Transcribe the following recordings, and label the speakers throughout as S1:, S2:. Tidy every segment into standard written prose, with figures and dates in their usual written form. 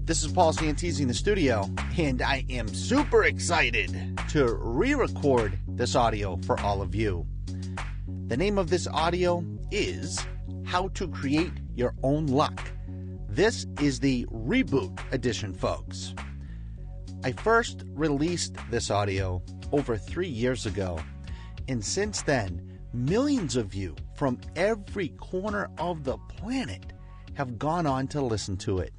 S1: This is Paul Santisi in the studio, and I am super excited to re-record this audio for all of you. The name of this audio is How to Create Your Own Luck. This is the reboot edition, folks. I first released this audio over 3 years ago, and since then, millions of you from every corner of the planet have gone on to listen to it.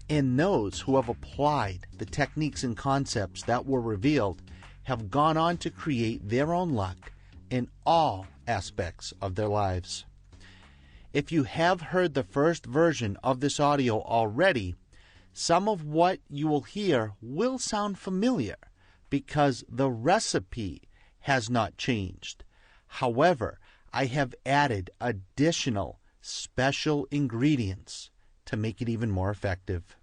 S1: And those who have applied the techniques and concepts that were revealed have gone on to create their own luck in all aspects of their lives. If you have heard the first version of this audio already, some of what you will hear will sound familiar because the recipe has not changed. However, I have added additional special ingredients to make it even more effective.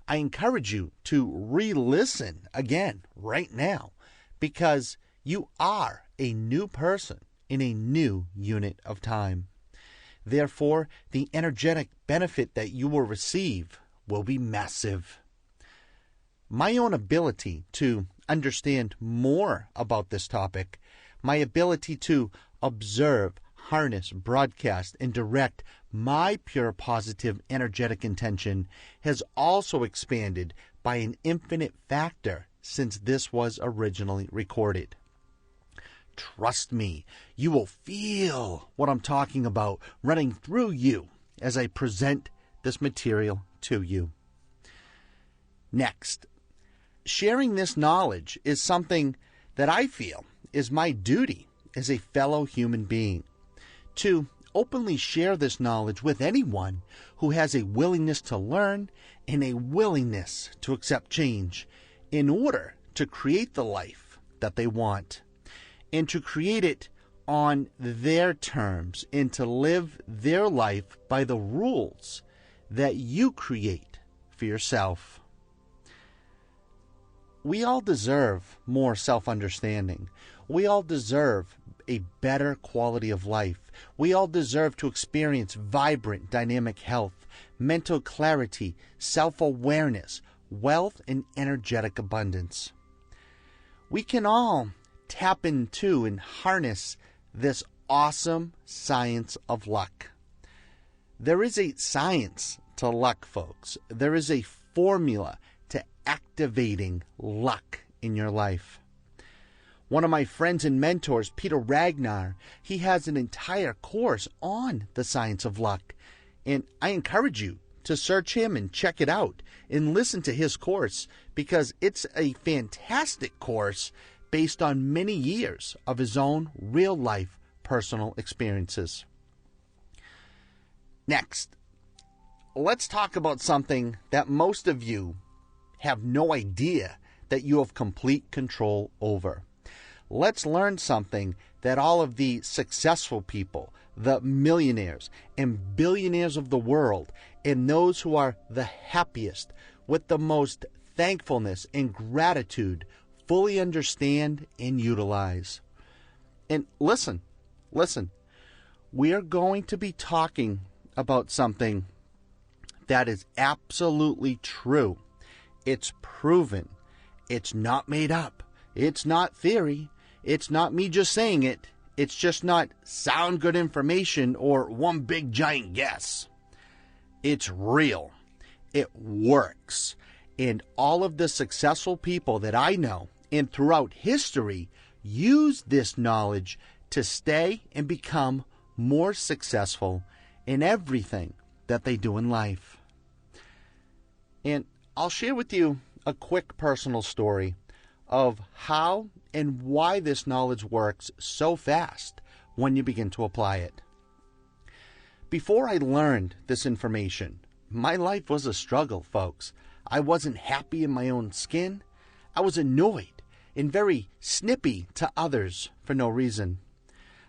S1: I encourage you to re-listen again right now because you are a new person in a new unit of time. Therefore, the energetic benefit that you will receive will be massive. My own ability to understand more about this topic, my ability to observe, harness, broadcast, and direct my pure positive energetic intention has also expanded by an infinite factor since this was originally recorded. Trust me, you will feel what I'm talking about running through you as I present this material to you. Next, sharing this knowledge is something that I feel is my duty as a fellow human being. To openly share this knowledge with anyone who has a willingness to learn and a willingness to accept change in order to create the life that they want and to create it on their terms and to live their life by the rules that you create for yourself. We all deserve more self-understanding. We all deserve a better quality of life. We all deserve to experience vibrant, dynamic health, mental clarity, self-awareness, wealth, and energetic abundance. We can all tap into and harness this awesome science of luck. There is a science to luck, folks. There is a formula to activating luck in your life. One of my friends and mentors, Peter Ragnar, he has an entire course on the science of luck. And I encourage you to search him and check it out and listen to his course because it's a fantastic course based on many years of his own real-life personal experiences. Next, let's talk about something that most of you have no idea that you have complete control over. Let's learn something that all of the successful people, the millionaires and billionaires of the world, and those who are the happiest with the most thankfulness and gratitude fully understand and utilize. And listen, we are going to be talking about something that is absolutely true. It's proven. It's not made up. It's not theory. It's not me just saying it. It's just not sound good information or one big giant guess. It's real. It works. And all of the successful people that I know and throughout history use this knowledge to stay and become more successful in everything that they do in life. And I'll share with you a quick personal story of how and why this knowledge works so fast when you begin to apply it. Before I learned this information, my life was a struggle, folks. I wasn't happy in my own skin. I was annoyed and very snippy to others for no reason.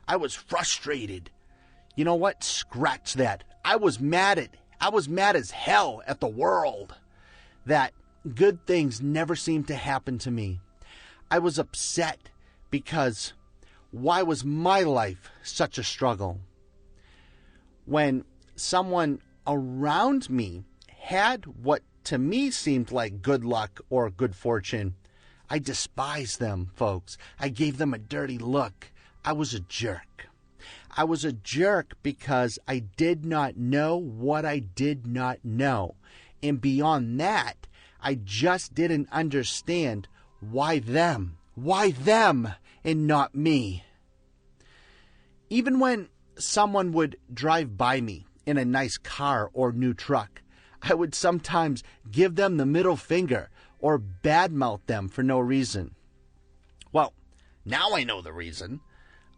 S1: I was frustrated. You know what? Scratch that. I was mad as hell at the world that good things never seemed to happen to me. I was upset because why was my life such a struggle? When someone around me had what to me seemed like good luck or good fortune, I despised them, folks. I gave them a dirty look. I was a jerk. I was a jerk because I did not know what I did not know. And beyond that, I just didn't understand why them and not me. Even when someone would drive by me in a nice car or new truck, I would sometimes give them the middle finger or badmouth them for no reason. Well, now I know the reason.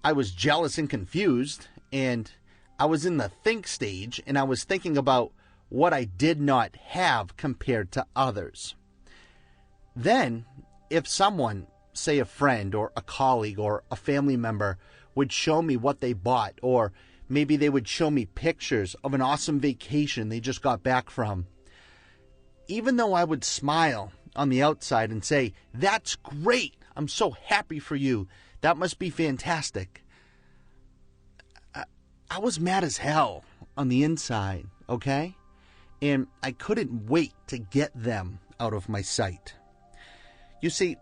S1: I was jealous and confused, and I was in the think stage, and I was thinking about what I did not have compared to others. Then, if someone, say a friend or a colleague or a family member, would show me what they bought, or maybe they would show me pictures of an awesome vacation they just got back from, even though I would smile on the outside and say, "That's great, I'm so happy for you, that must be fantastic," I was mad as hell on the inside, okay? And I couldn't wait to get them out of my sight. You see,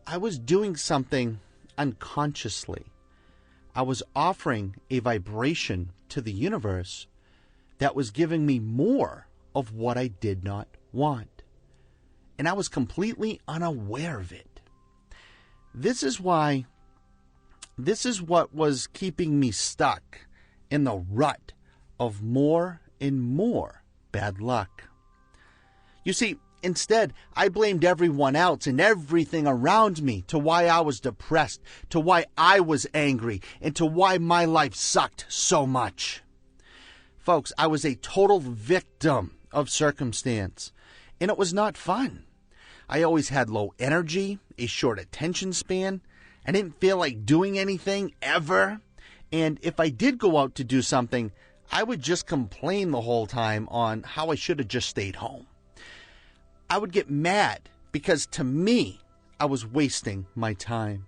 S1: I was doing something unconsciously. I was offering a vibration to the universe that was giving me more of what I did not want. And I was completely unaware of it. This is what was keeping me stuck in the rut of more and more bad luck. You see, instead, I blamed everyone else and everything around me to why I was depressed, to why I was angry, and to why my life sucked so much. Folks, I was a total victim of circumstance, and it was not fun. I always had low energy, a short attention span. I didn't feel like doing anything ever. And if I did go out to do something, I would just complain the whole time on how I should have just stayed home. I would get mad because to me, I was wasting my time.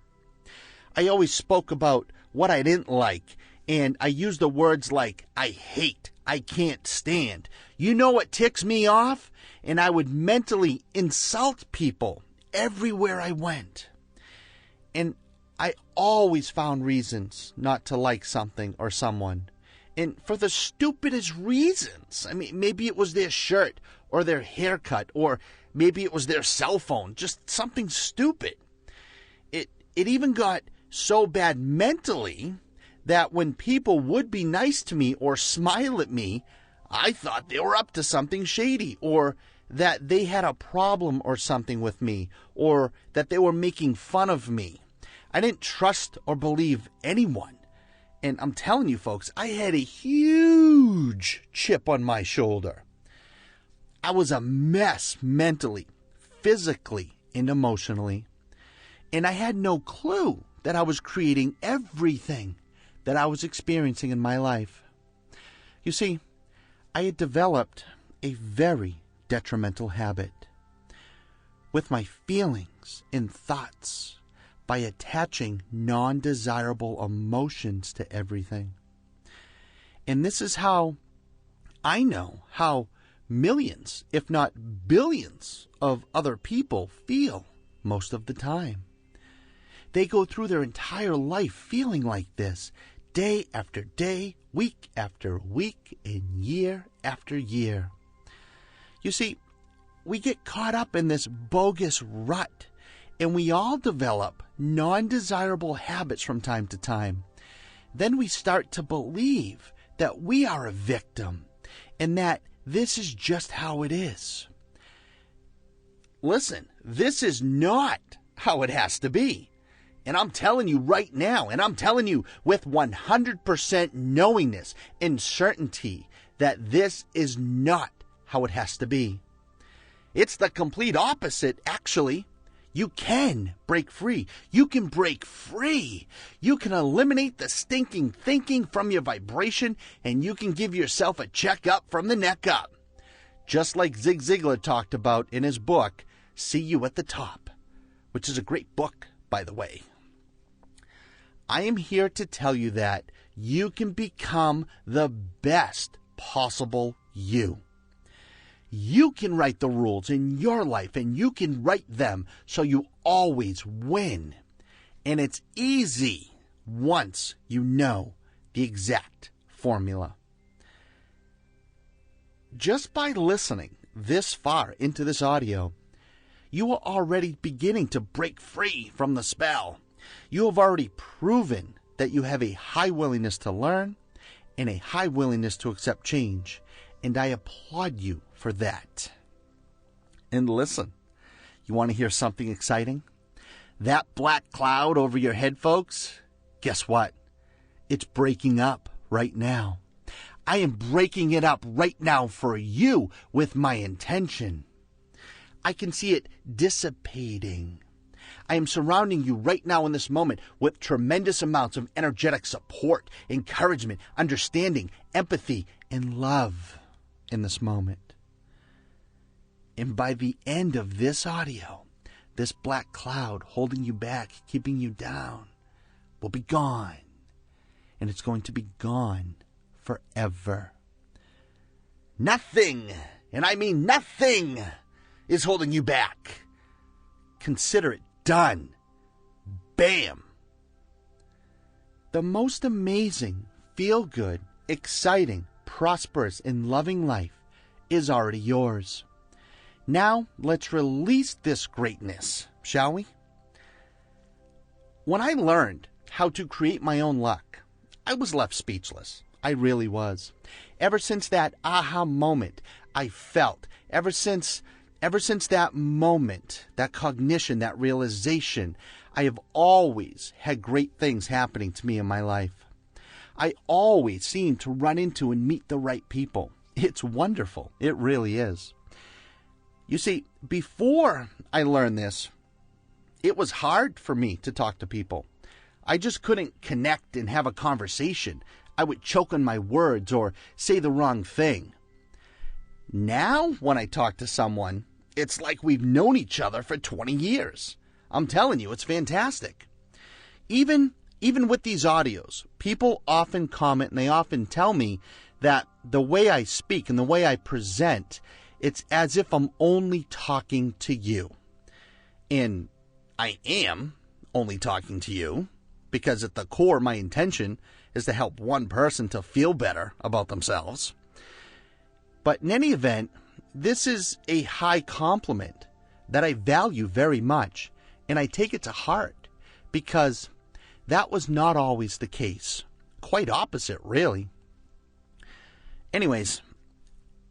S1: I always spoke about what I didn't like, and I used the words like, "I hate," "I can't stand," "you know what ticks me off," and I would mentally insult people everywhere I went. And I always found reasons not to like something or someone. And for the stupidest reasons. I mean, maybe it was their shirt or their haircut, or maybe it was their cell phone, just something stupid. It even got so bad mentally that when people would be nice to me or smile at me, I thought they were up to something shady, or that they had a problem or something with me, or that they were making fun of me. I didn't trust or believe anyone. And I'm telling you, folks, I had a huge chip on my shoulder. I was a mess mentally, physically, and emotionally. And I had no clue that I was creating everything that I was experiencing in my life. You see, I had developed a very detrimental habit with my feelings and thoughts by attaching non-desirable emotions to everything. And this is how I know how millions, if not billions, of other people feel most of the time. They go through their entire life feeling like this, day after day, week after week, and year after year. You see, we get caught up in this bogus rut, and we all develop non-desirable habits from time to time. Then we start to believe that we are a victim and that this is just how it is. Listen, this is not how it has to be. And I'm telling you right now, and I'm telling you with 100% knowingness and certainty that this is not how it has to be. It's the complete opposite, actually. You can break free. You can break free. You can eliminate the stinking thinking from your vibration, and you can give yourself a checkup from the neck up. Just like Zig Ziglar talked about in his book, See You at the Top, which is a great book, by the way. I am here to tell you that you can become the best possible you. You can write the rules in your life, and you can write them so you always win. And it's easy once you know the exact formula. Just by listening this far into this audio, you are already beginning to break free from the spell. You have already proven that you have a high willingness to learn and a high willingness to accept change. And I applaud you for that. And listen, you want to hear something exciting? That black cloud over your head, folks, guess what? It's breaking up right now. I am breaking it up right now for you with my intention. I can see it dissipating. I am surrounding you right now in this moment with tremendous amounts of energetic support, encouragement, understanding, empathy, and love in this moment. And by the end of this audio, this black cloud holding you back, keeping you down, will be gone. And it's going to be gone forever. Nothing, and I mean nothing, is holding you back. Consider it done. Bam! The most amazing, feel-good, exciting, prosperous, and loving life is already yours. Now, let's release this greatness, shall we? When I learned how to create my own luck, I was left speechless. I really was. Ever since that aha moment I felt, ever since that moment, that cognition, that realization, I have always had great things happening to me in my life. I always seem to run into and meet the right people. It's wonderful. It really is. You see, before I learned this, it was hard for me to talk to people. I just couldn't connect and have a conversation. I would choke on my words or say the wrong thing. Now, when I talk to someone, it's like we've known each other for 20 years. I'm telling you, it's fantastic. Even with these audios, people often comment and they often tell me that the way I speak and the way I present, it's as if I'm only talking to you. And I am only talking to you because at the core, my intention is to help one person to feel better about themselves. But in any event, this is a high compliment that I value very much, and I take it to heart because that was not always the case. Quite opposite, really. Anyways,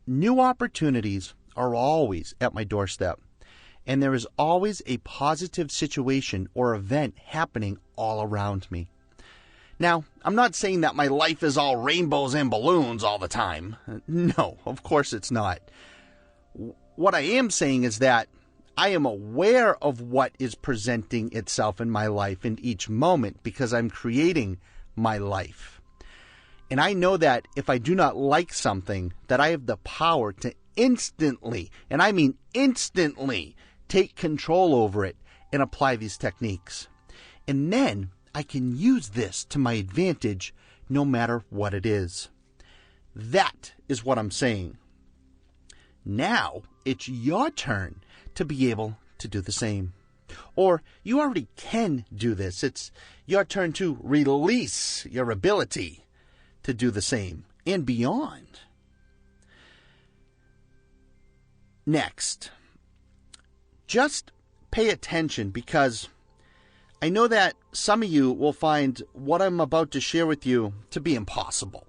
S1: new opportunities are always at my doorstep, and there is always a positive situation or event happening all around me. Now, I'm not saying that my life is all rainbows and balloons all the time. No, of course it's not. What I am saying is that I am aware of what is presenting itself in my life in each moment because I'm creating my life. And I know that if I do not like something, that I have the power to instantly, and I mean instantly, take control over it and apply these techniques. And then I can use this to my advantage no matter what it is. That is what I'm saying. Now it's your turn to be able to do the same. Or you already can do this. It's your turn to release your ability to do the same and beyond. Next, just pay attention because I know that some of you will find what I'm about to share with you to be impossible.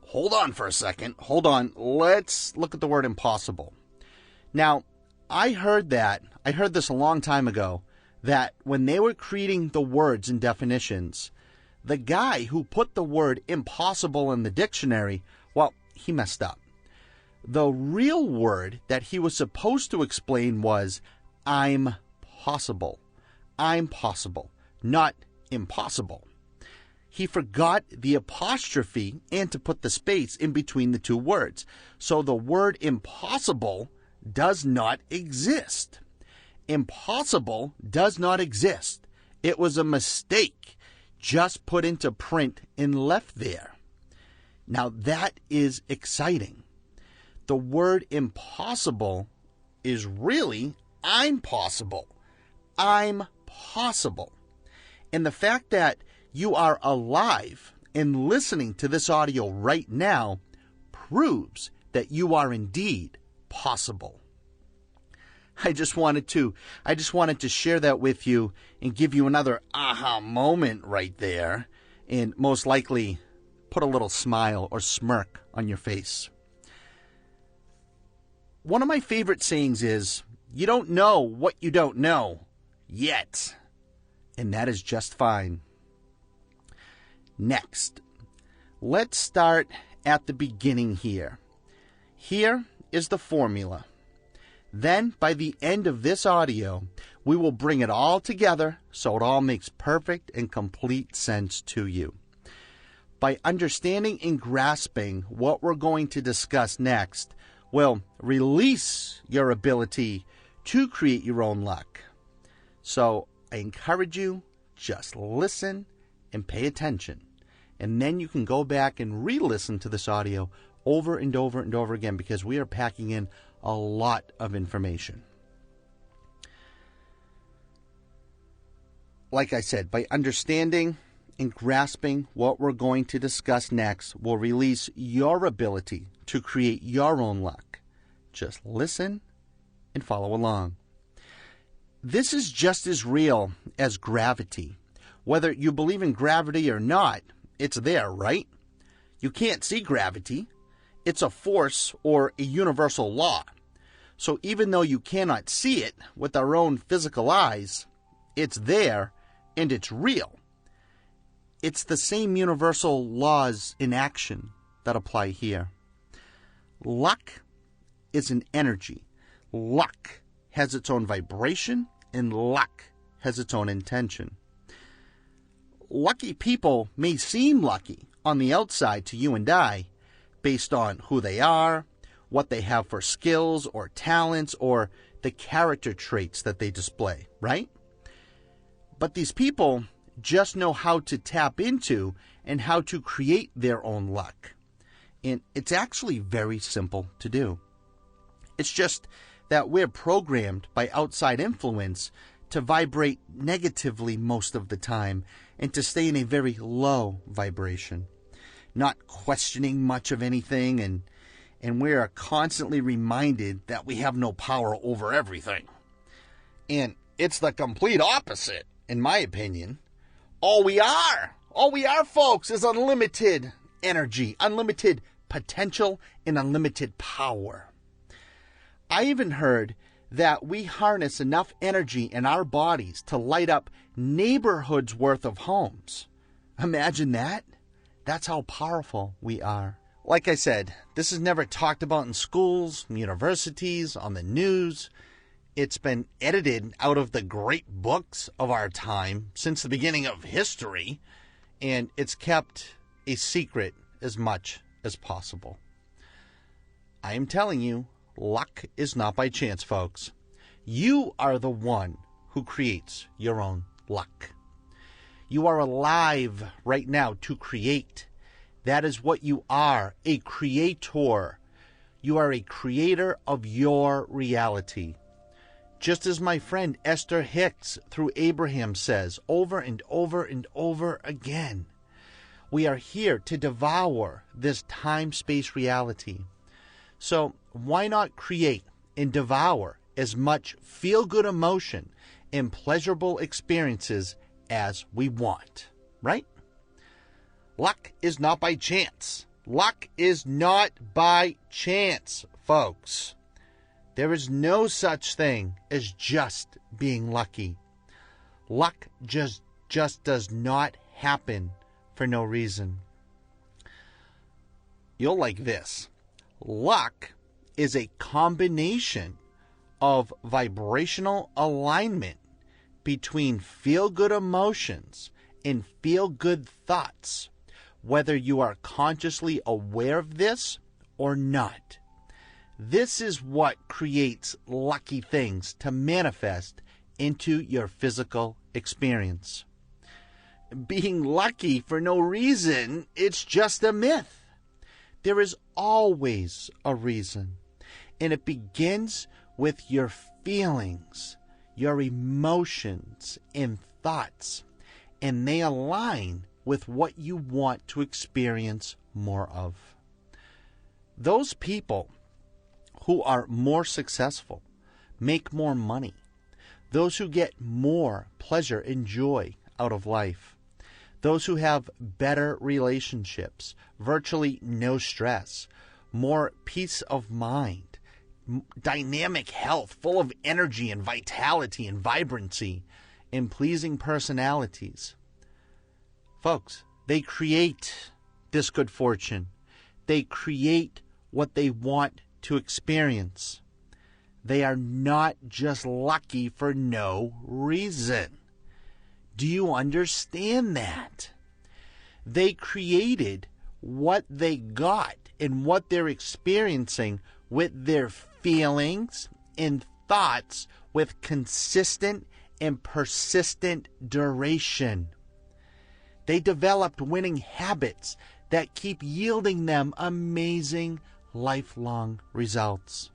S1: Hold on for a second. Hold on. Let's look at the word impossible. Now, I heard this a long time ago, that when they were creating the words and definitions, the guy who put the word impossible in the dictionary, well, he messed up. The real word that he was supposed to explain was, I'm possible. I'm possible, not impossible. He forgot the apostrophe and to put the space in between the two words. So the word impossible does not exist. Impossible does not exist. It was a mistake, just put into print and left there. Now that is exciting. The word impossible is really I'm possible. I'm possible. And the fact that you are alive and listening to this audio right now proves that you are indeed possible. I just wanted to share that with you and give you another aha moment right there, and most likely put a little smile or smirk on your face. One of my favorite sayings is, you don't know what you don't know yet, and that is just fine. Next, let's start at the beginning here. Here is the formula. Then, by the end of this audio, we will bring it all together so it all makes perfect and complete sense to you. By understanding and grasping what we're going to discuss next, will release your ability to create your own luck. So, I encourage you, just listen and pay attention. And then you can go back and re-listen to this audio over and over and over again, because we are packing in a lot of information. Like I said, by understanding and grasping what we're going to discuss next will release your ability to create your own luck. Just listen and follow along. This is just as real as gravity. Whether you believe in gravity or not, it's there, right? You can't see gravity. It's a force or a universal law. So even though you cannot see it with our own physical eyes, it's there and it's real. It's the same universal laws in action that apply here. Luck is an energy. Luck has its own vibration, and luck has its own intention. Lucky people may seem lucky on the outside to you and I, based on who they are, what they have for skills or talents, or the character traits that they display, right? But these people just know how to tap into and how to create their own luck. And it's actually very simple to do. It's just that we're programmed by outside influence to vibrate negatively most of the time and to stay in a very low vibration, not questioning much of anything, and we are constantly reminded that we have no power over everything. And it's the complete opposite, in my opinion. All we are, folks, is unlimited energy, unlimited potential, and unlimited power. I even heard that we harness enough energy in our bodies to light up neighborhoods worth of homes. Imagine that. That's how powerful we are. Like I said, this is never talked about in schools, universities, on the news. It's been edited out of the great books of our time since the beginning of history, and it's kept a secret as much as possible. I am telling you, luck is not by chance, folks. You are the one who creates your own luck. You are alive right now to create. That is what you are, a creator. You are a creator of your reality. Just as my friend Esther Hicks through Abraham says over and over and over again, we are here to devour this time-space reality. So why not create and devour as much feel-good emotion and pleasurable experiences as we want, right? Luck is not by chance. Luck is not by chance, folks. There is no such thing as just being lucky. Luck just does not happen for no reason. You'll like this. Luck is a combination of vibrational alignment between feel-good emotions and feel-good thoughts, whether you are consciously aware of this or not. This is what creates lucky things to manifest into your physical experience. Being lucky for no reason, it's just a myth. There is always a reason, and it begins with your feelings, your emotions, and thoughts, and they align with what you want to experience more of. Those people who are more successful make more money. Those who get more pleasure and joy out of life. Those who have better relationships, virtually no stress, more peace of mind, dynamic health, full of energy and vitality and vibrancy, and pleasing personalities. Folks, they create this good fortune. They create what they want to experience. They are not just lucky for no reason. Do you understand that? They created what they got and what they're experiencing with their feelings and thoughts with consistent and persistent duration. They developed winning habits that keep yielding them amazing lifelong results.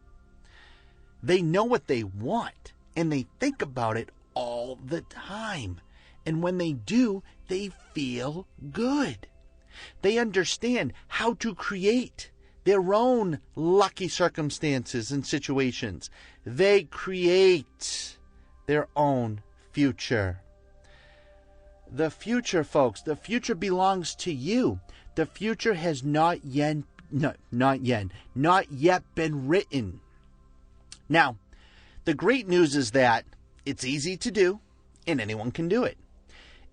S1: They know what they want, and they think about it all the time. And when they do, they feel good. They understand how to create their own lucky circumstances and situations. They create their own future. The future, folks, the future belongs to you. The future has not yet been written. Now, the great news is that it's easy to do and anyone can do it.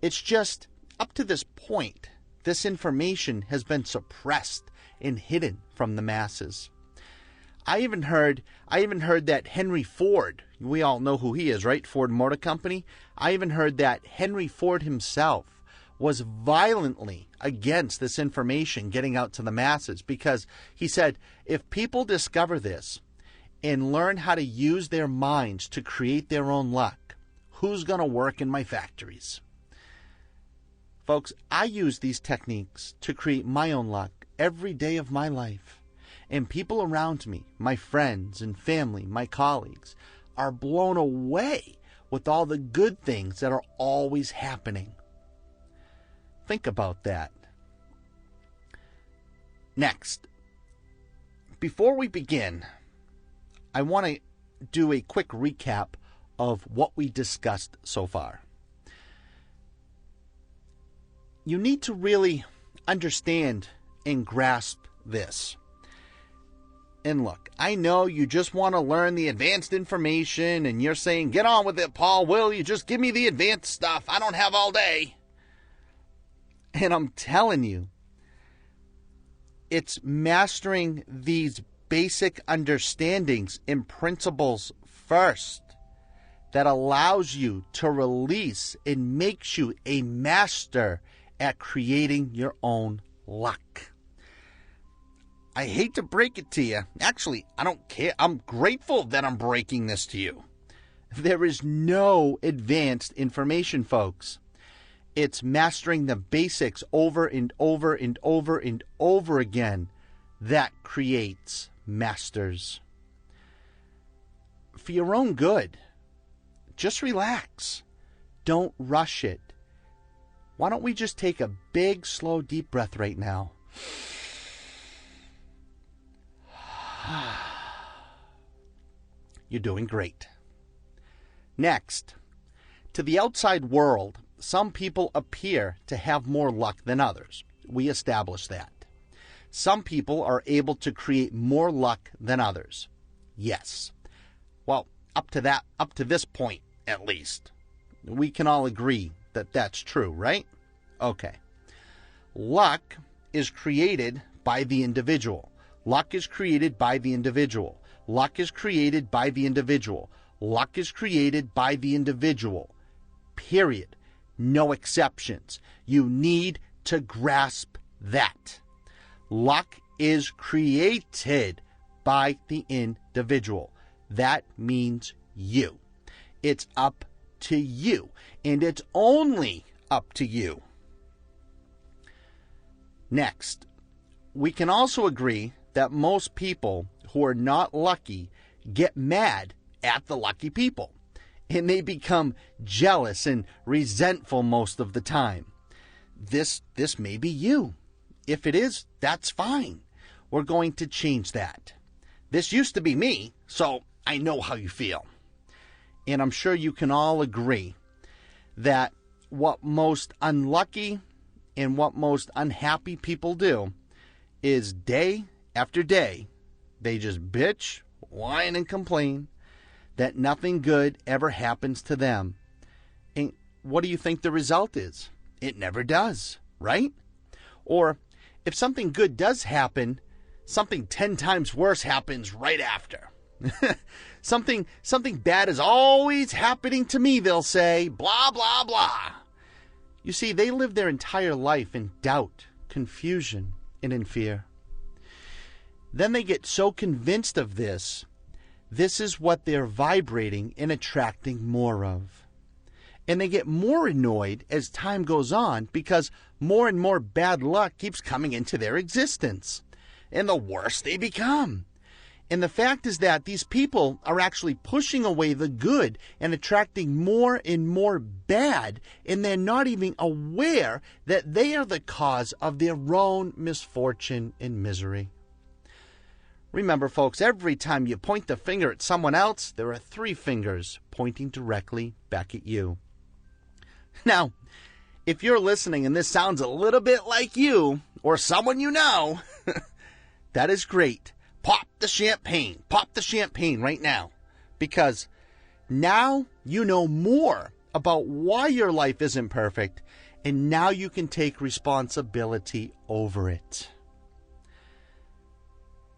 S1: It's just up to this point, this information has been suppressed and hidden from the masses. I even heard that Henry Ford, we all know who he is, right? Ford Motor Company. I even heard that Henry Ford himself was violently against this information getting out to the masses because he said, if people discover this and learn how to use their minds to create their own luck, who's going to work in my factories? Folks, I use these techniques to create my own luck every day of my life. And people around me, my friends and family, my colleagues, are blown away with all the good things that are always happening. Think about that. Next, before we begin, I want to do a quick recap of what we discussed so far. You need to really understand and grasp this. And look, I know you just want to learn the advanced information and you're saying, get on with it, Paul. Will you just give me the advanced stuff? I don't have all day. And I'm telling you, it's mastering these basic understandings and principles first that allows you to release and makes you a master at creating your own luck. I hate to break it to you. Actually, I don't care. I'm grateful that I'm breaking this to you. There is no advanced information, folks. It's mastering the basics over and over and over and over again that creates masters. For your own good, just relax. Don't rush it. Why don't we just take a big, slow, deep breath right now? You're doing great. Next, to the outside world, some people appear to have more luck than others. We established that. Some people are able to create more luck than others. Yes. Well, up to this point, at least, we can all agree that that's true, right? Okay. Luck is created by the individual. Luck is created by the individual. Luck is created by the individual. Luck is created by the individual. Period. No exceptions. You need to grasp that. Luck is created by the individual. That means you. It's up to you, and it's only up to you. Next, we can also agree that most people who are not lucky get mad at the lucky people, and they become jealous and resentful most of the time. This may be you. If it is, that's fine. We're going to change that. This used to be me, so I know how you feel. And I'm sure you can all agree that what most unlucky and what most unhappy people do is day after day, they just bitch, whine, and complain that nothing good ever happens to them. And what do you think the result is? It never does, right? Or if something good does happen, something 10 times worse happens right after. Something bad is always happening to me, they'll say, blah, blah, blah. You see, they live their entire life in doubt, confusion, and in fear. Then they get so convinced of this is what they're vibrating and attracting more of. And they get more annoyed as time goes on because more and more bad luck keeps coming into their existence. And the worse they become. And the fact is that these people are actually pushing away the good and attracting more and more bad, and they're not even aware that they are the cause of their own misfortune and misery. Remember, folks, every time you point the finger at someone else, there are 3 fingers pointing directly back at you. Now, if you're listening and this sounds a little bit like you or someone you know, that is great. Pop the champagne right now, because now you know more about why your life isn't perfect, and now you can take responsibility over it.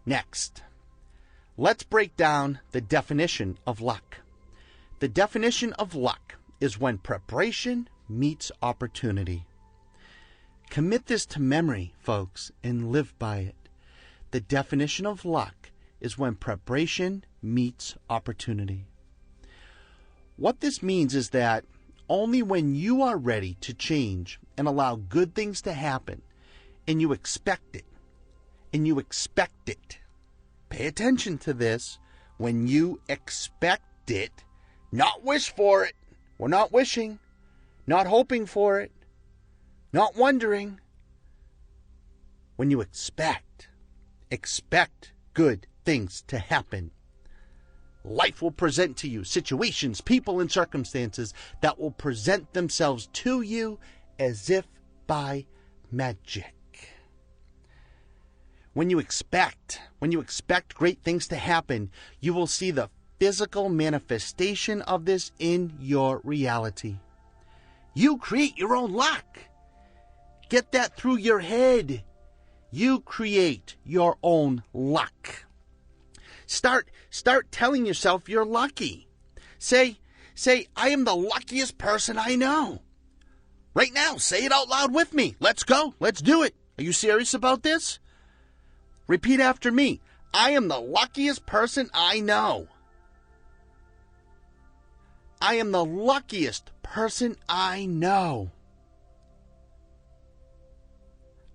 S1: Next, let's break down the definition of luck. The definition of luck is when preparation meets opportunity. Commit this to memory, folks, and live by it. The definition of luck is when preparation meets opportunity. What this means is that only when you are ready to change and allow good things to happen, and you expect it, pay attention to this, when you expect it, not wish for it, we're not wishing, not hoping for it, not wondering, when you expect good things to happen. Life will present to you situations, people, and circumstances that will present themselves to you as if by magic. When you expect great things to happen, you will see the physical manifestation of this in your reality. You create your own luck. Get that through your head. You create your own luck. Start telling yourself you're lucky. Say, I am the luckiest person I know. Right now, say it out loud with me. Let's go. Let's do it. Are you serious about this? Repeat after me. I am the luckiest person I know. I am the luckiest person I know.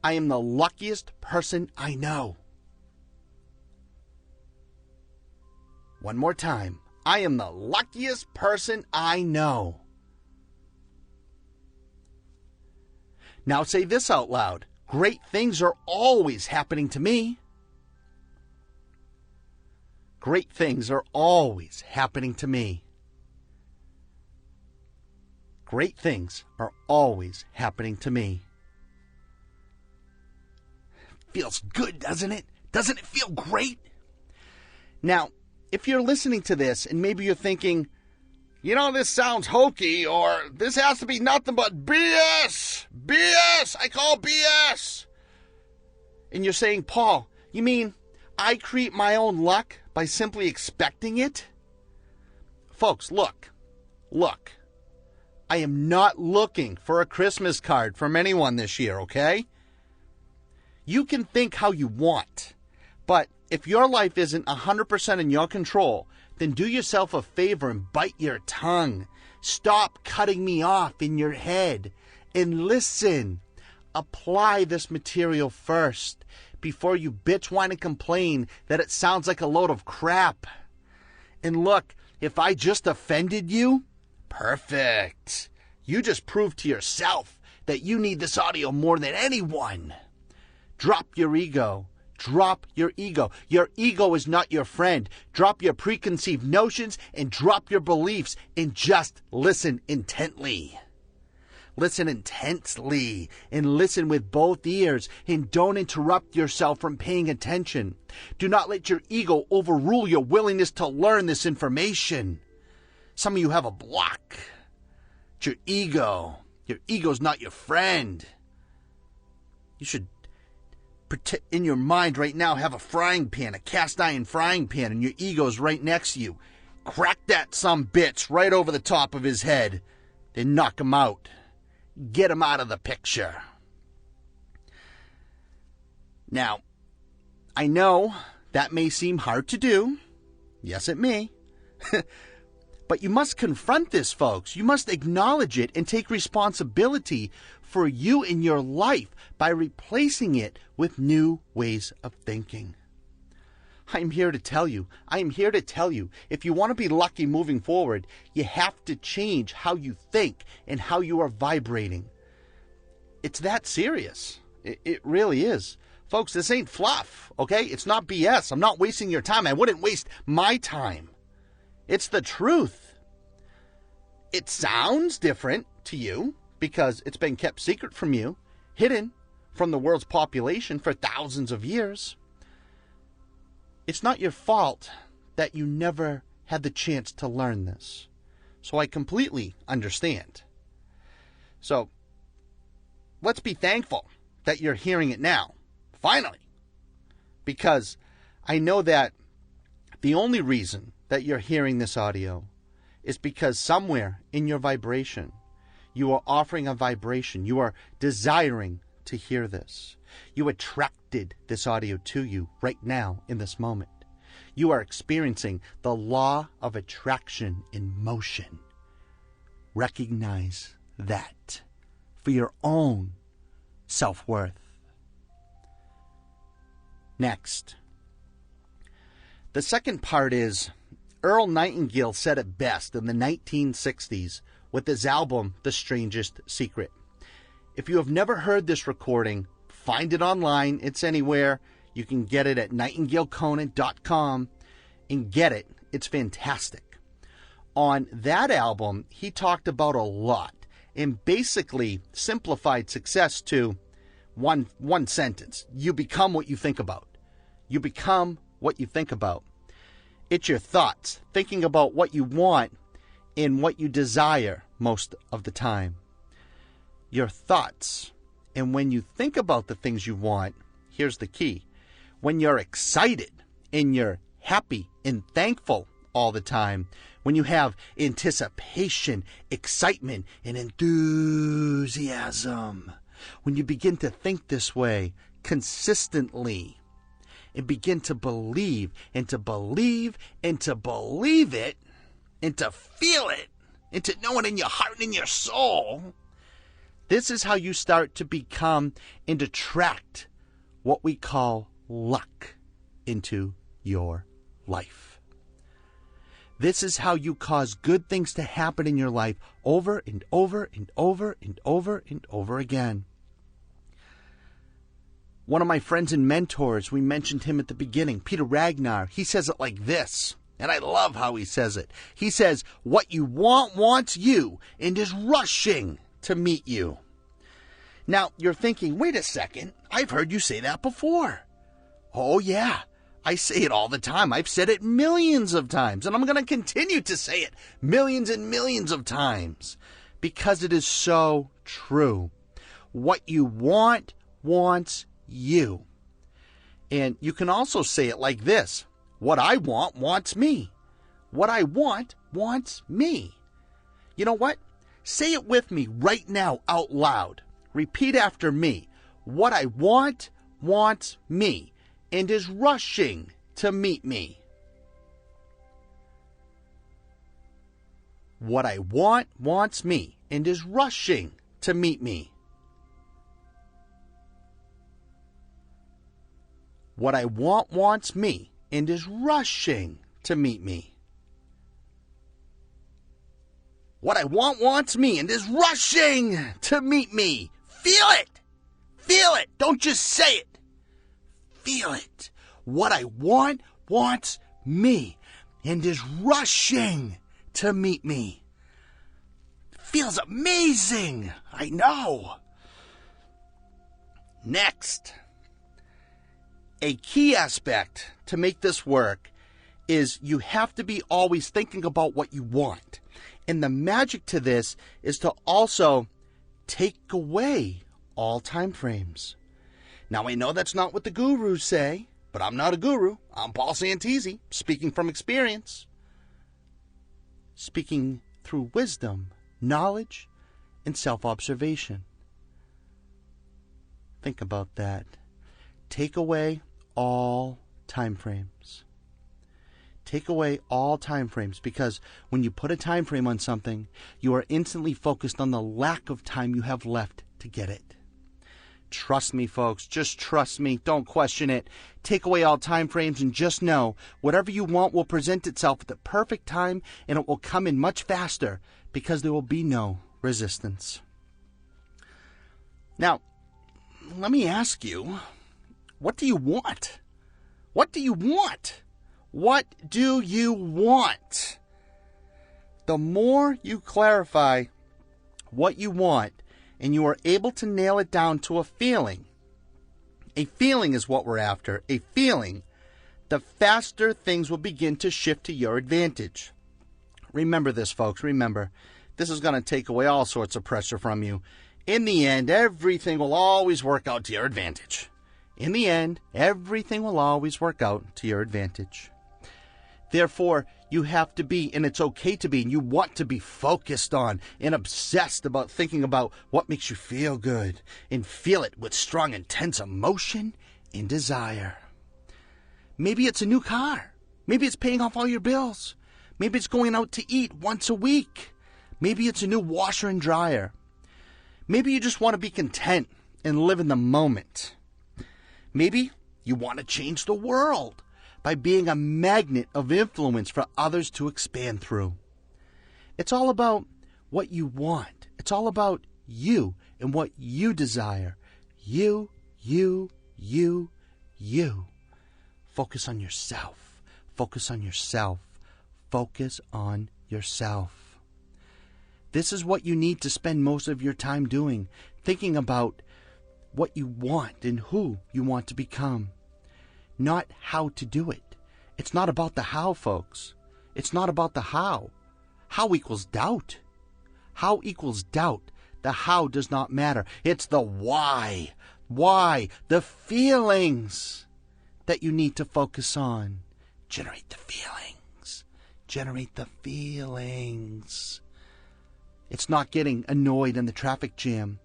S1: I am the luckiest person I know. One more time. I am the luckiest person I know. Now say this out loud. Great things are always happening to me. Great things are always happening to me. Great things are always happening to me. Feels good, doesn't it? Doesn't it feel great? Now, if you're listening to this and maybe you're thinking, this sounds hokey, or this has to be nothing but BS. BS. I call BS. And you're saying, Paul, you mean I create my own luck by simply expecting it? Folks, look. I am not looking for a Christmas card from anyone this year, okay? You can think how you want, but if your life isn't 100% in your control, then do yourself a favor and bite your tongue. Stop cutting me off in your head and listen. Apply this material first before you bitch, whine, and complain that it sounds like a load of crap. And look, if I just offended you, perfect. You just proved to yourself that you need this audio more than anyone. Drop your ego. Drop your ego. Your ego is not your friend. Drop your preconceived notions and drop your beliefs and just listen intently. Listen intensely and listen with both ears and don't interrupt yourself from paying attention. Do not let your ego overrule your willingness to learn this information. Some of you have a block. It's your ego. Your ego's not your friend. You should, in your mind right now, have a frying pan, a cast iron frying pan, and your ego's right next to you. Crack that sumbitch right over the top of his head. Then knock him out. Get him out of the picture. Now, I know that may seem hard to do. Yes, it may. But you must confront this, folks. You must acknowledge it and take responsibility for you in your life by replacing it with new ways of thinking. I'm here to tell you, if you want to be lucky moving forward, you have to change how you think and how you are vibrating. It's that serious. It really is. Folks, this ain't fluff, okay? It's not BS. I'm not wasting your time. I wouldn't waste my time. It's the truth. It sounds different to you because it's been kept secret from you, hidden from the world's population for thousands of years. It's not your fault that you never had the chance to learn this. So I completely understand. So let's be thankful that you're hearing it now, finally. Because I know that the only reason that you're hearing this audio is because somewhere in your vibration, you are offering a vibration. You are desiring to hear this. You attracted this audio to you right now in this moment. You are experiencing the law of attraction in motion. Recognize that for your own self-worth. Next, the second part is Earl Nightingale said it best in the 1960s with his album, The Strangest Secret. If you have never heard this recording, find it online. It's anywhere. You can get it at nightingaleconan.com and get it. It's fantastic. On that album, he talked about a lot and basically simplified success to one sentence. You become what you think about. You become what you think about. It's your thoughts, thinking about what you want and what you desire most of the time. Your thoughts. And when you think about the things you want, here's the key. When you're excited and you're happy and thankful all the time, when you have anticipation, excitement, and enthusiasm, when you begin to think this way consistently and begin to believe and to believe and to believe it and to feel it and to know it in your heart and in your soul, this is how you start to become and attract what we call luck into your life. This is how you cause good things to happen in your life over and over and over and over and over again. One of my friends and mentors, we mentioned him at the beginning, Peter Ragnar, he says it like this, and I love how he says it. He says, what you want wants you and is rushing to meet you. Now, you're thinking, wait a second, I've heard you say that before. Oh, yeah, I say it all the time. I've said it millions of times, and I'm going to continue to say it millions and millions of times because it is so true. What you want wants you. And you can also say it like this. What I want wants me. What I want wants me. You know what? Say it with me right now out loud. Repeat after me. What I want wants me and is rushing to meet me. What I want wants me and is rushing to meet me. What I want wants me and is rushing to meet me. What I want wants me and is rushing to meet me. Feel it. Feel it. Don't just say it. Feel it. What I want wants me and is rushing to meet me. Feels amazing. I know. Next, a key aspect to make this work is you have to be always thinking about what you want. And the magic to this is to also take away all time frames. Now, I know that's not what the gurus say, but I'm not a guru. I'm Paul Santisi, speaking from experience, speaking through wisdom, knowledge, and self-observation. Think about that. Take away all time frames. Take away all time frames, because when you put a time frame on something, you are instantly focused on the lack of time you have left to get it. Trust me, folks. Just trust me. Don't question it. Take away all time frames and just know whatever you want will present itself at the perfect time, and it will come in much faster because there will be no resistance. Now, let me ask you, what do you want? What do you want? What do you want? The more you clarify what you want and you are able to nail it down to a feeling is what we're after, a feeling, the faster things will begin to shift to your advantage. Remember this, folks. Remember, this is going to take away all sorts of pressure from you. In the end, everything will always work out to your advantage. In the end, everything will always work out to your advantage. Therefore, you have to be, and it's okay to be, and you want to be focused on and obsessed about thinking about what makes you feel good and feel it with strong, intense emotion and desire. Maybe it's a new car. Maybe it's paying off all your bills. Maybe it's going out to eat once a week. Maybe it's a new washer and dryer. Maybe you just want to be content and live in the moment. Maybe you want to change the world by being a magnet of influence for others to expand through. It's all about what you want. It's all about you and what you desire. You. Focus on yourself. Focus on yourself. Focus on yourself. This is what you need to spend most of your time doing, thinking about what you want and who you want to become. Not how to do it. It's not about the how, folks. It's not about the how. How equals doubt. How equals doubt. The how does not matter. It's the why. Why? The feelings that you need to focus on. Generate the feelings. Generate the feelings. It's not getting annoyed in the traffic jam,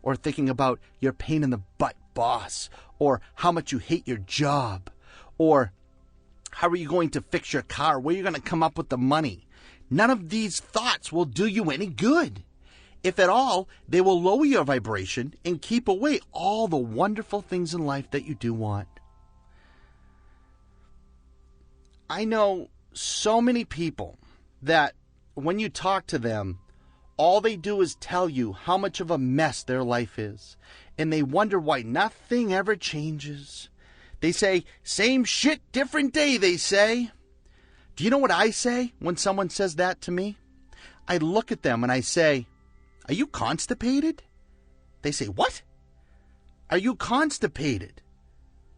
S1: or thinking about your pain in the butt boss, or how much you hate your job, or how are you going to fix your car, where you're going to come up with the money. None of these thoughts will do you any good. If at all, they will lower your vibration and keep away all the wonderful things in life that you do want. I know so many people that when you talk to them, all they do is tell you how much of a mess their life is, and they wonder why nothing ever changes. They say, same shit, different day, they say. Do you know what I say when someone says that to me? I look at them and I say, are you constipated? They say, what? Are you constipated?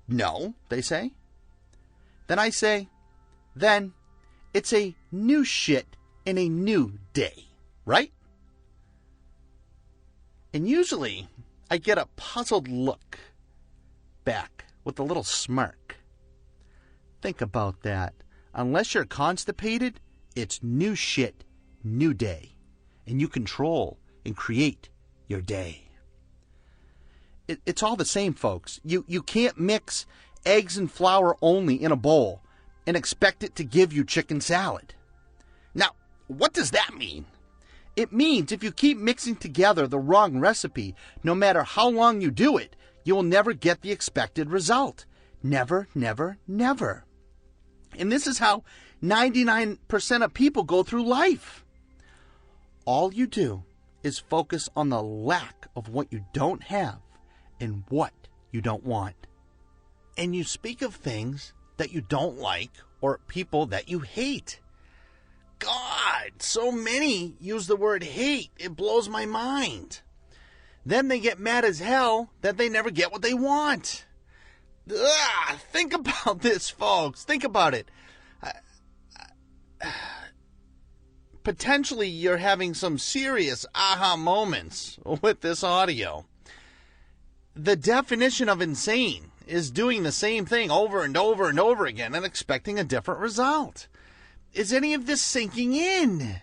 S1: No, they say. Then I say, then it's a new shit in a new day, right? And usually, I get a puzzled look back with a little smirk. Think about that. Unless you're constipated, it's new shit, new day. And you control and create your day. It's all the same, folks. You can't mix eggs and flour only in a bowl and expect it to give you chicken salad. Now, what does that mean? It means if you keep mixing together the wrong recipe, no matter how long you do it, you will never get the expected result. Never, never, never. And this is how 99% of people go through life. All you do is focus on the lack of what you don't have and what you don't want. And you speak of things that you don't like or people that you hate. God, so many use the word hate. It blows my mind. Then they get mad as hell that they never get what they want. Think about this, folks. Think about it. Potentially you're having some serious aha moments with this audio. The definition of insane is doing the same thing over and over and over again and expecting a different result. Is any of this sinking in?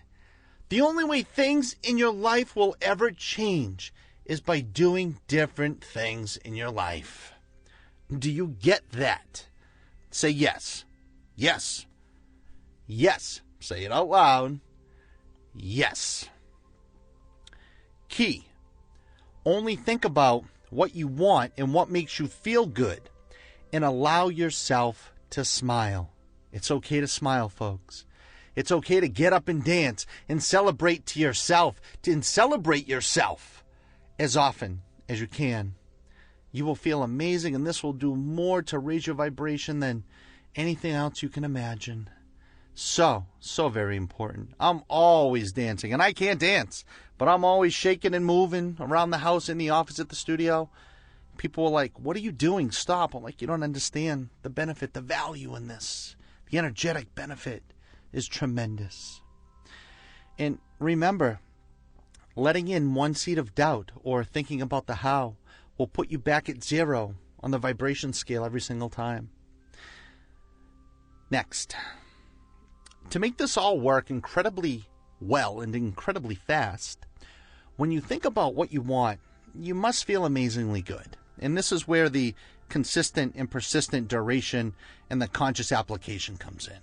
S1: The only way things in your life will ever change is by doing different things in your life. Do you get that? Say yes. Yes. Yes. Say it out loud. Yes. Key. Only think about what you want and what makes you feel good, and allow yourself to smile. It's okay to smile, folks. It's okay to get up and dance and celebrate to yourself, and celebrate yourself as often as you can. You will feel amazing, and this will do more to raise your vibration than anything else you can imagine. So very important. I'm always dancing, and I can't dance, but I'm always shaking and moving around the house, in the office, at the studio. People are like, what are you doing? Stop. I'm like, you don't understand the benefit, the value in this. The energetic benefit is tremendous. And remember, letting in one seed of doubt or thinking about the how will put you back at 0 on the vibration scale every single time. Next, to make this all work incredibly well and incredibly fast, when you think about what you want, you must feel amazingly good. And this is where the consistent and persistent duration and the conscious application comes in.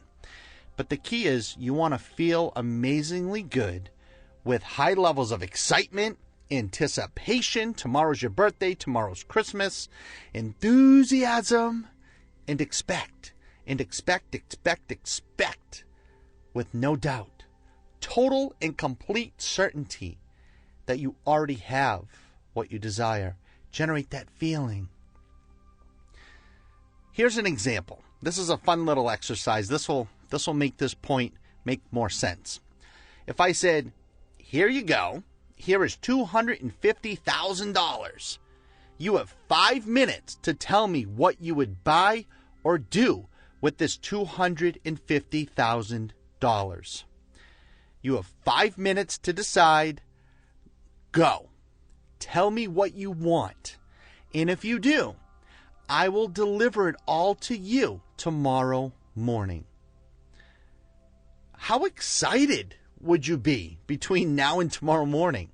S1: But the key is you want to feel amazingly good with high levels of excitement, anticipation. Tomorrow's your birthday, tomorrow's Christmas, enthusiasm, and expect with no doubt, total and complete certainty that you already have what you desire. Generate that feeling. Here's an example. This is a fun little exercise. This will make this point make more sense. If I said, here you go, here is $250,000. You have 5 minutes to tell me what you would buy or do with this $250,000. You have 5 minutes to decide. Go. Tell me what you want. And if you do, I will deliver it all to you tomorrow morning. How excited would you be between now and tomorrow morning?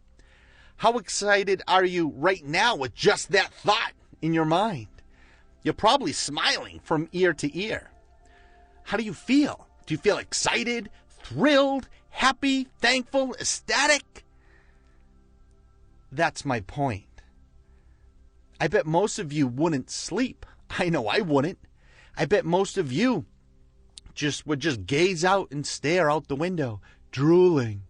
S1: How excited are you right now with just that thought in your mind? You're probably smiling from ear to ear. How do you feel? Do you feel excited, thrilled, happy, thankful, ecstatic? That's my point. I bet most of you wouldn't sleep. I know I wouldn't. I bet most of you would just gaze out and stare out the window, drooling,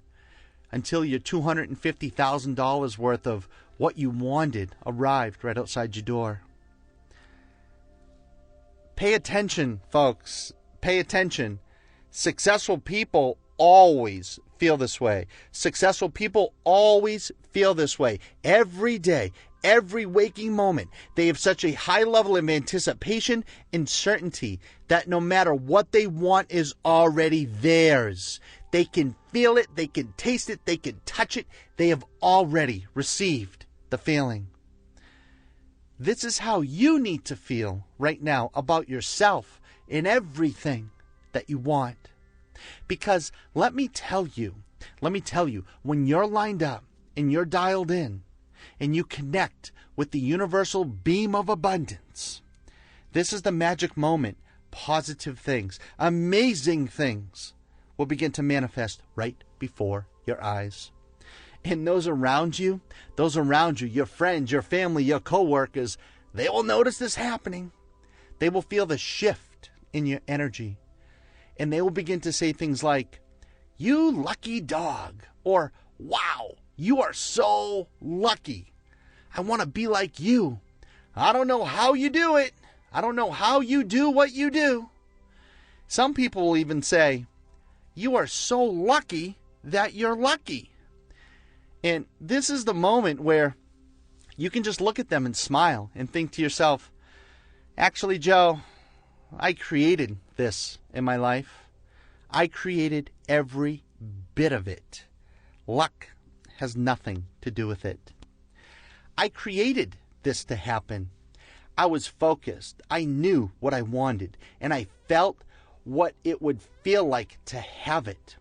S1: until your $250,000 worth of what you wanted arrived right outside your door. Pay attention, folks. Pay attention. Successful people always feel this way. Successful people always feel this way. Every day, every waking moment, they have such a high level of anticipation and certainty that no matter what they want is already theirs. They can feel it, they can taste it, they can touch it. They have already received the feeling. This is how you need to feel right now about yourself in everything that you want. Because let me tell you, when you're lined up and you're dialed in and you connect with the universal beam of abundance, this is the magic moment positive things, amazing things will begin to manifest right before your eyes. And those around you, your friends, your family, your coworkers, they will notice this happening. They will feel the shift in your energy. And they will begin to say things like, "You lucky dog," or "Wow, you are so lucky. I want to be like you. I don't know how you do it. I don't know how you do what you do." Some people will even say, "You are so lucky that you're lucky." And this is the moment where you can just look at them and smile and think to yourself, actually, Joe, I created this in my life. I created every bit of it. Luck has nothing to do with it. I created this to happen. I was focused. I knew what I wanted, and I felt what it would feel like to have it.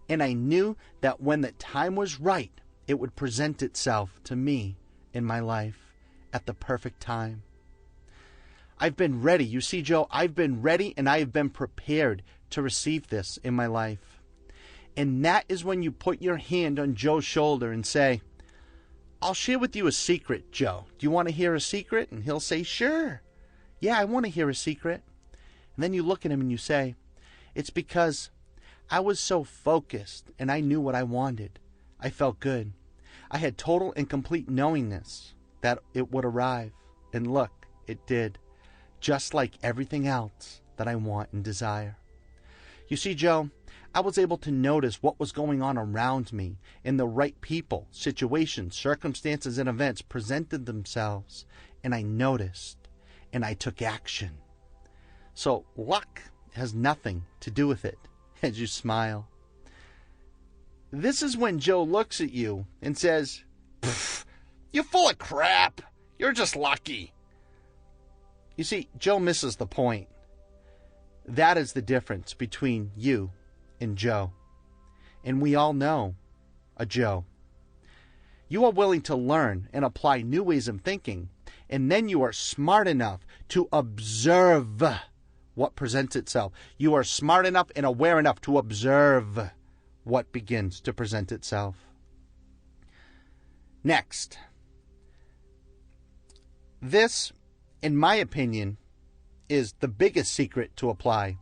S1: And I knew that when the time was right, it would present itself to me in my life at the perfect time. I've been ready. You see, Joe, I've been ready and I have been prepared to receive this in my life. And that is when you put your hand on Joe's shoulder and say, "I'll share with you a secret, Joe. Do you want to hear a secret?" And he'll say, "Sure. Yeah, I want to hear a secret." And then you look at him and you say, "It's because I was so focused and I knew what I wanted. I felt good. I had total and complete knowingness that it would arrive. And look, it did. Just like everything else that I want and desire." You see, Joe, I was able to notice what was going on around me, and the right people, situations, circumstances, and events presented themselves, and I noticed, and I took action. So luck has nothing to do with it, as you smile. This is when Joe looks at you and says, "You're full of crap. You're just lucky." You see, Joe misses the point. That is the difference between you and Joe. And we all know a Joe. You are willing to learn and apply new ways of thinking, and then you are smart enough to observe what presents itself. You are smart enough and aware enough to observe what begins to present itself. Next, this, in my opinion, is the biggest secret to apply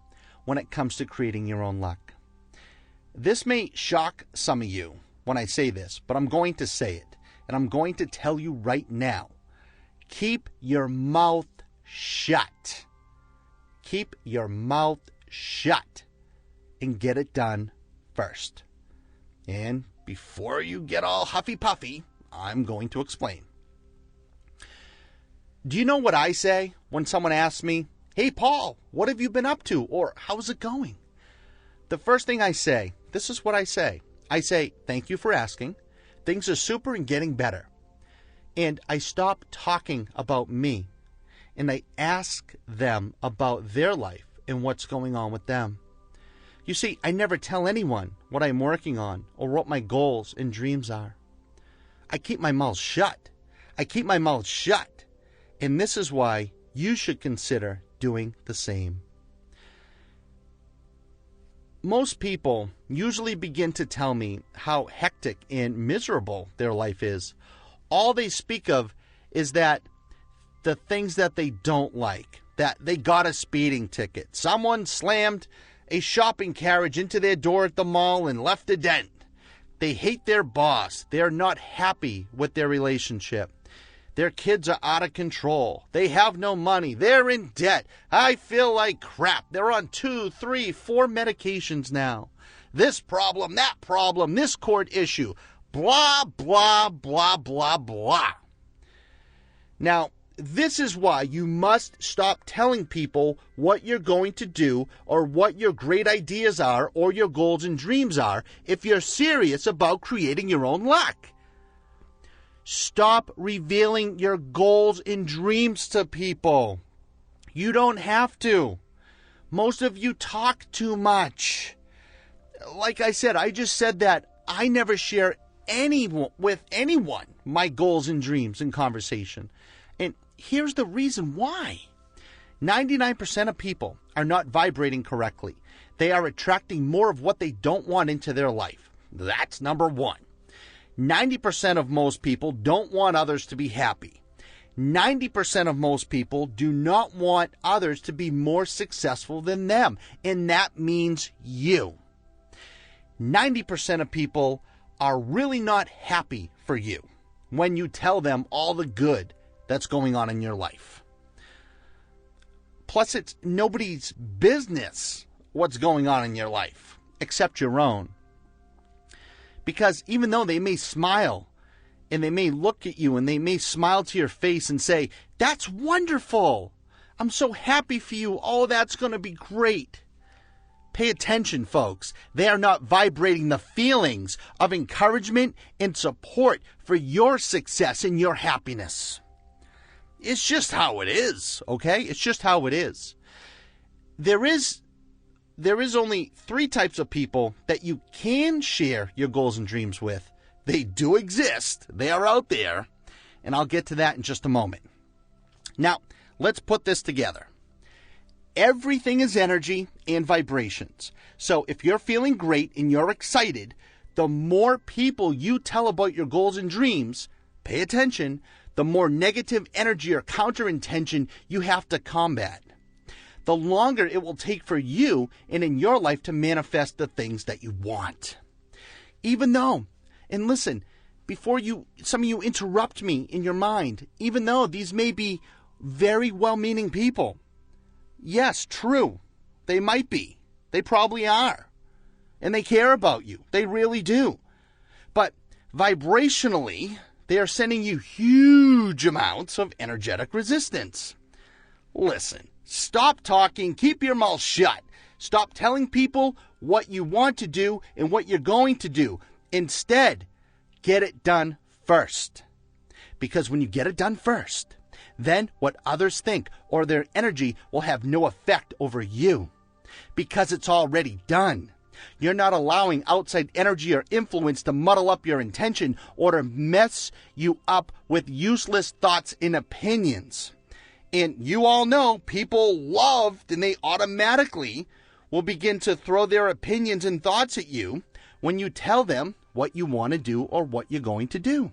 S1: when it comes to creating your own luck. This may shock some of you when I say this, but I'm going to say it, and I'm going to tell you right now. Keep your mouth shut. Keep your mouth shut and get it done first. And before you get all huffy-puffy, I'm going to explain. Do you know what I say when someone asks me, "Hey, Paul, what have you been up to?" or "How's it going?" The first thing I say, this is what I say. I say, "Thank you for asking. Things are super and getting better." And I stop talking about me, and I ask them about their life and what's going on with them. You see, I never tell anyone what I'm working on or what my goals and dreams are. I keep my mouth shut. I keep my mouth shut. And this is why you should consider doing the same. Most people usually begin to tell me how hectic and miserable their life is. All they speak of is that the things that they don't like, that they got a speeding ticket, someone slammed a shopping carriage into their door at the mall and left a dent. They hate their boss. They're not happy with their relationship. Their kids are out of control. They have no money. They're in debt. I feel like crap. They're on 2, 3, 4 medications now. This problem, that problem, this court issue. Blah, blah, blah, blah, blah. Now, this is why you must stop telling people what you're going to do or what your great ideas are or your goals and dreams are if you're serious about creating your own luck. Stop revealing your goals and dreams to people. You don't have to. Most of you talk too much. Like I said, I just said that I never share with anyone my goals and dreams in conversation. And here's the reason why. 99% of people are not vibrating correctly. They are attracting more of what they don't want into their life. That's number one. 90% of most people don't want others to be happy. 90% of most people do not want others to be more successful than them, and that means you. 90% of people are really not happy for you when you tell them all the good that's going on in your life. Plus, it's nobody's business what's going on in your life except your own. Because even though they may smile and they may look at you and they may smile to your face and say, "That's wonderful. I'm so happy for you. Oh, that's going to be great." Pay attention, folks. They are not vibrating the feelings of encouragement and support for your success and your happiness. It's just how it is, okay? It's just how it is. There is only 3 types of people that you can share your goals and dreams with. They do exist. They are out there. And I'll get to that in just a moment. Now, let's put this together. Everything is energy and vibrations. So if you're feeling great and you're excited, the more people you tell about your goals and dreams, pay attention, the more negative energy or counter-intention you have to combat. The longer it will take for you and in your life to manifest the things that you want. Even though, and listen, before some of you interrupt me in your mind, even though these may be very well-meaning people, yes, true, they might be. They probably are. And they care about you. They really do. But vibrationally, they are sending you huge amounts of energetic resistance. Listen, stop talking, keep your mouth shut. Stop telling people what you want to do and what you're going to do. Instead, get it done first. Because when you get it done first, then what others think or their energy will have no effect over you. Because it's already done. You're not allowing outside energy or influence to muddle up your intention or to mess you up with useless thoughts and opinions. And you all know people loved and they automatically will begin to throw their opinions and thoughts at you when you tell them what you want to do or what you're going to do.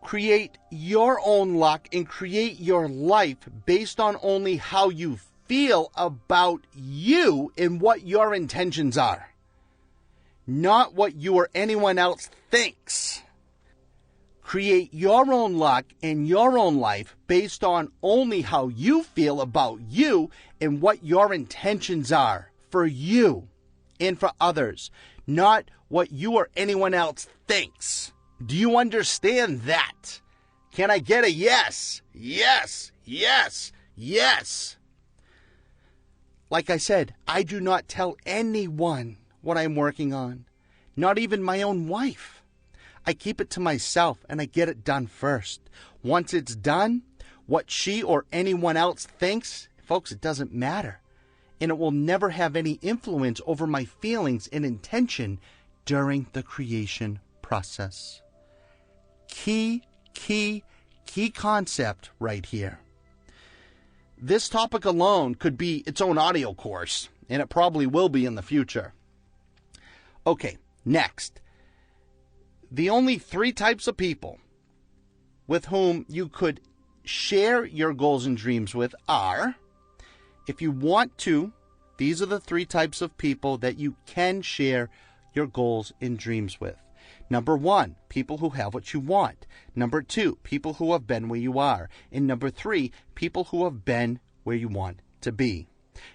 S1: Create your own luck and create your life based on only how you feel about you and what your intentions are. Not what you or anyone else thinks. Create your own luck and your own life based on only how you feel about you and what your intentions are for you and for others. Not what you or anyone else thinks. Do you understand that? Can I get a yes? Yes, yes, yes. Like I said, I do not tell anyone what I'm working on. Not even my own wife. I keep it to myself and I get it done first. Once it's done, what she or anyone else thinks, folks, it doesn't matter. And it will never have any influence over my feelings and intention during the creation process. Key concept right here. This topic alone could be its own audio course, and it probably will be in the future. Okay, next. The only 3 types of people with whom you could share your goals and dreams with are, if you want to, these are the 3 types of people that you can share your goals and dreams with. Number 1, people who have what you want. Number 2, people who have been where you are. And number 3, people who have been where you want to be.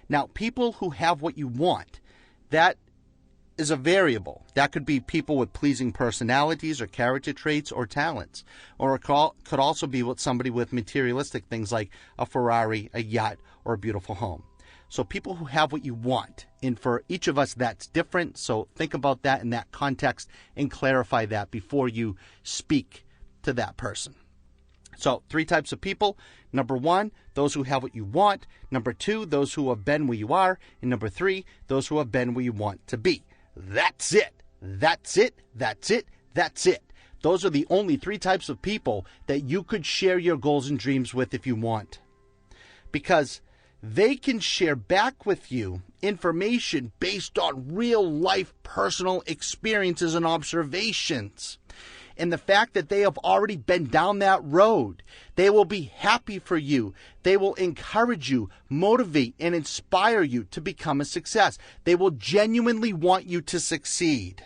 S1: Now, people who have what you want, that is a variable. That could be people with pleasing personalities or character traits or talents. Or it could also be with somebody with materialistic things like a Ferrari, a yacht, or a beautiful home. So people who have what you want. And for each of us, that's different. So think about that in that context and clarify that before you speak to that person. So 3 types of people. Number 1, those who have what you want. Number 2, those who have been where you are. And number 3, those who have been where you want to be. That's it. That's it. That's it. That's it. Those are the only 3 types of people that you could share your goals and dreams with if you want. because they can share back with you information based on real life personal experiences and observations. And the fact that they have already been down that road, they will be happy for you. They will encourage you, motivate, and inspire you to become a success. They will genuinely want you to succeed.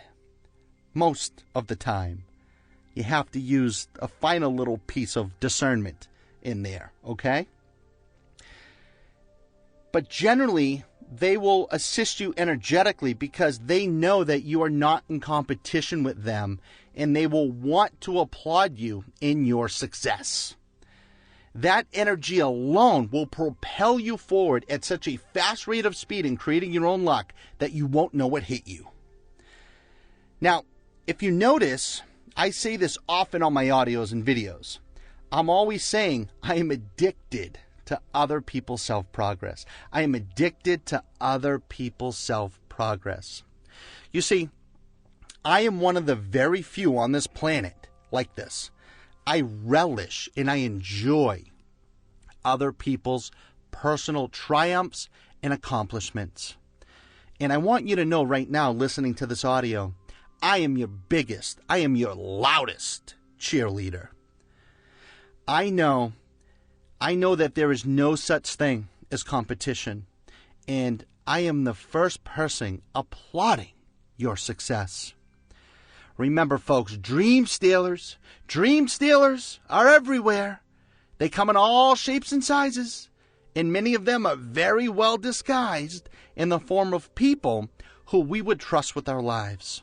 S1: Most of the time, you have to use a final little piece of discernment in there, okay? But generally, they will assist you energetically because they know that you are not in competition with them, and they will want to applaud you in your success. That energy alone will propel you forward at such a fast rate of speed in creating your own luck that you won't know what hit you. Now, if you notice, I say this often on my audios and videos. I'm always saying I am addicted to other people's self-progress. I am addicted to other people's self-progress. You see, I am one of the very few on this planet like this. I relish and I enjoy other people's personal triumphs and accomplishments. And I want you to know right now, listening to this audio, I am your biggest, I am your loudest cheerleader. I know that there is no such thing as competition, and I am the first person applauding your success. Remember, folks, dream stealers are everywhere. They come in all shapes and sizes, and many of them are very well disguised in the form of people who we would trust with our lives.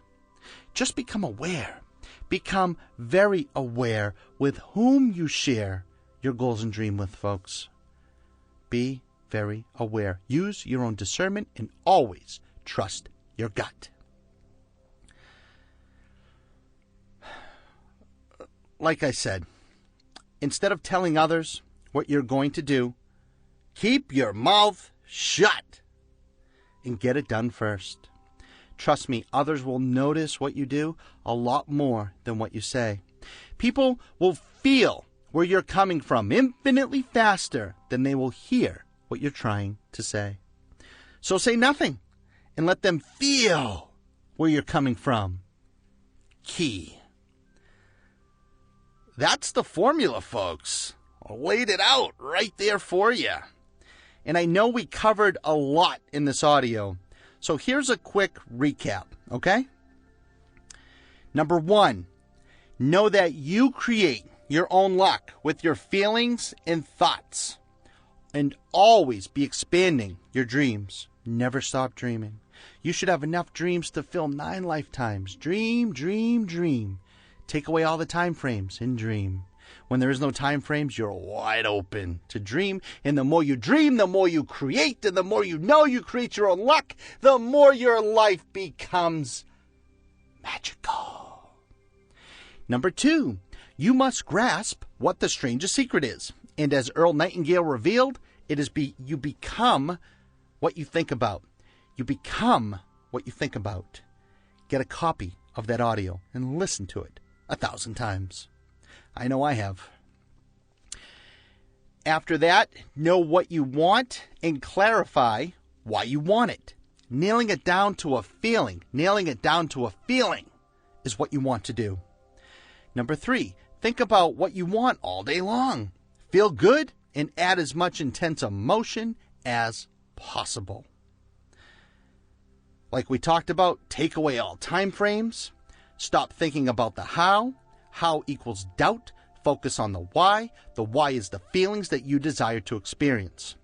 S1: Just become aware. Become very aware with whom you share your goals and dream with, folks. Be very aware. Use your own discernment and always trust your gut. Like I said, instead of telling others what you're going to do, keep your mouth shut and get it done first. Trust me, others will notice what you do a lot more than what you say. People will feel where you're coming from infinitely faster than they will hear what you're trying to say. So say nothing and let them feel where you're coming from. Key. That's the formula, folks. I laid it out right there for you. And I know we covered a lot in this audio, so here's a quick recap, okay? Number 1, know that you create your own luck with your feelings and thoughts. And always be expanding your dreams. Never stop dreaming. You should have enough dreams to fill 9 lifetimes. Dream, dream, dream. Take away all the time frames and dream. When there is no time frames, you're wide open to dream. And the more you dream, the more you create. And the more you know you create your own luck, the more your life becomes magical. Number 2, you must grasp what the strangest secret is. And as Earl Nightingale revealed, it is you become what you think about. You become what you think about. Get a copy of that audio and listen to it 1,000 times. I know I have. After that, know what you want and clarify why you want it. Nailing it down to a feeling is what you want to do. Number 3, think about what you want all day long. Feel good and add as much intense emotion as possible. Like we talked about, take away all time frames. Stop thinking about the how. How equals doubt. Focus on the why. The why is the feelings that you desire to experience.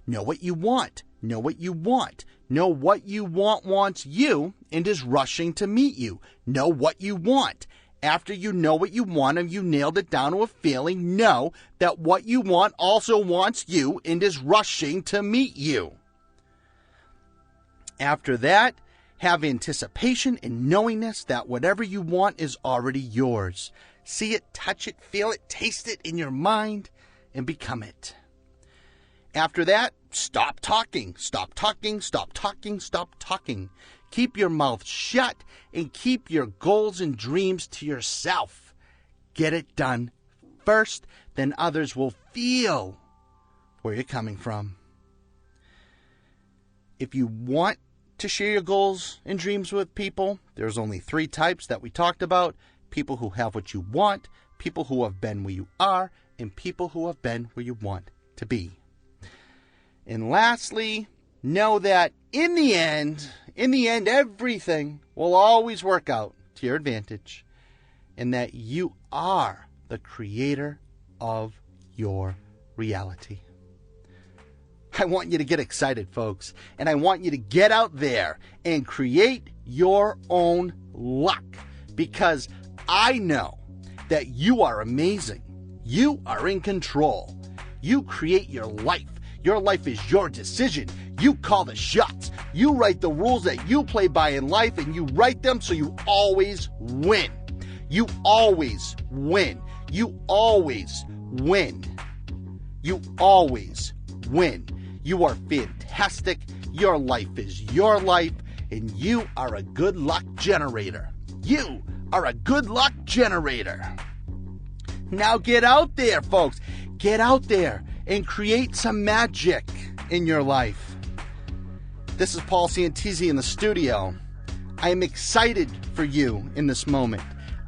S1: Know what you want. Know what you want. Know what you want wants you and is rushing to meet you. Know what you want. After you know what you want and you nailed it down to a feeling, know that what you want also wants you and is rushing to meet you. After that, have anticipation and knowingness that whatever you want is already yours. See it, touch it, feel it, taste it in your mind, and become it. After that, stop talking. Stop talking, stop talking, stop talking. Keep your mouth shut and keep your goals and dreams to yourself. Get it done first, then others will feel where you're coming from. If you want to share your goals and dreams with people, there's only 3 types that we talked about: people who have what you want, people who have been where you are, and people who have been where you want to be. And lastly, know that in the end, everything will always work out to your advantage, and that you are the creator of your reality. I want you to get excited, folks, and I want you to get out there and create your own luck, because I know that you are amazing. You are in control. You create your life. Your life is your decision. You call the shots. You write the rules that you play by in life, and you write them so you always win. You always win. You always win. You always win. You are fantastic. Your life is your life, and you are a good luck generator. You are a good luck generator. Now get out there, folks. Get out there and create some magic in your life. This is Paul Santisi in the studio. I am excited for you in this moment.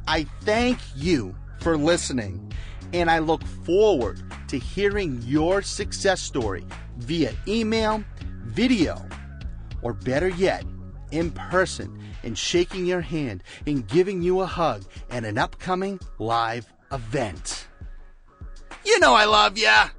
S1: I thank you for listening, and I look forward to hearing your success story via email, video, or better yet, in person, and shaking your hand and giving you a hug at an upcoming live event. You know I love ya!